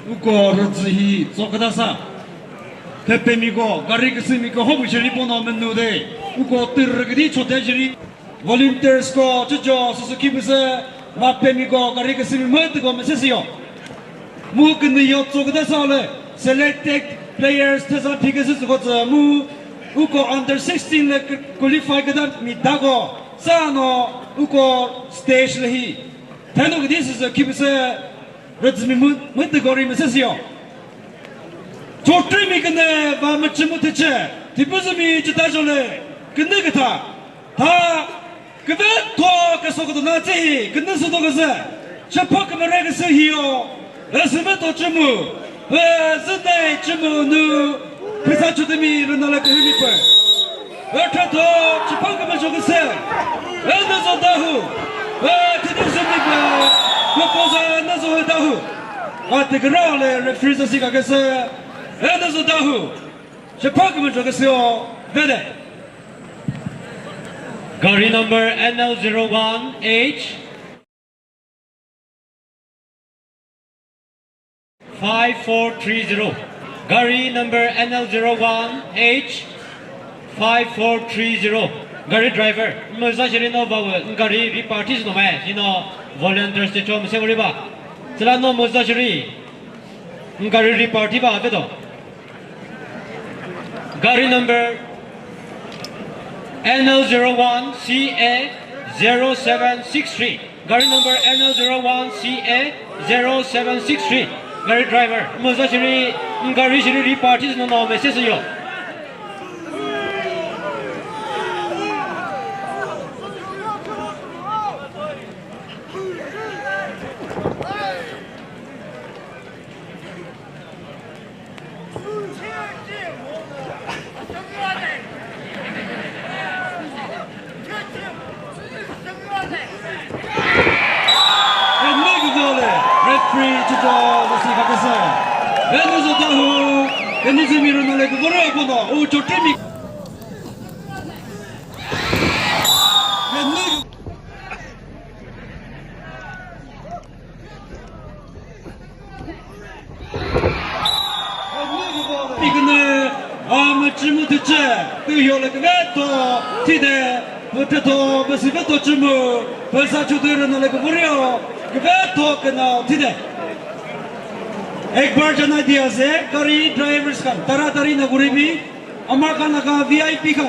우고 르즈히 조카다사 대패미고 가리크스미고 호부실이 보너면 누데 우고 뜨르그디 초대실이 volunteers고 저저 수수키브스 마패미고 가리크스미 뭐뜨고 메세시요 무근이요 조카다사래 selected players 태사 피그스 저거 무 우고 under 16 qualify 그다 미다고 사노 우고 스테이션히 대노그 디스 키브스 르즈미 뭐뜨고 리메세시요 Chokri mi kene va machimu teche, tipuzumi chitashole, kene kata, ta kve to kasokoto nazi, kene soto kase, chepo kamere kase hiyo, Besühveto Cümu, zende Cümu nu, pisa chutimi runala kahimi pe, to chepo kamere kase, Venuzo Dawhuo, tidisumi pe, kokoza nazo Dawhuo, tegrale refuse sika kase. Venuzo Dawhuo, Chokri 저것이요, 베레. Gari number NL01H 5430. Gari number NL01H 5430. Gari driver. Muzashiri no bawa. Gari repartis no me. Volunteers te chom se goriba. Sila no muzashiri. Gari reparti ba beto. Gari number NL01CA0763. Gari number NL01CA0763. Gari driver. Muzashiri Gari shiri repartis no no message yo. Referee 저저 무슨 가겠어? Venuzo Dawhuo, 베니즈미로 놀래 그거를 보고 오 조트미. 이거는 아무쯤 듣지 그효를 그것도 티대 부터도 Besühveto Cümu 벌써 주들은 놀래 그거려 그것도 그나 티대 एक बार जना दिया से करी ड्राइवर्स का तरातरी नगुरी भी अमर का नका वीआईपी का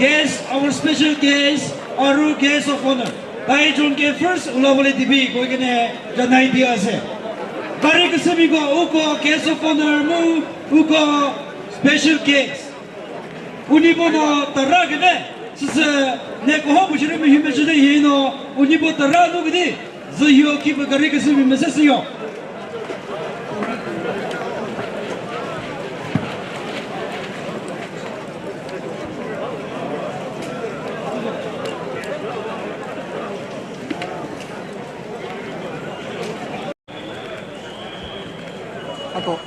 गेस्ट our special guest और guest of honor ताई जोन के first उलावले दिबी कोई के ने जना दिया से करी किसी भी को उको guest of honor मु उको special guest उन्हीं बोलो तरा के ने सिसे ने को हम बुझने में हिम्मत जुड़े ये नो उन्हीं बो तरा नो के दी ज़ियो की करी किसी भी में से सियोあと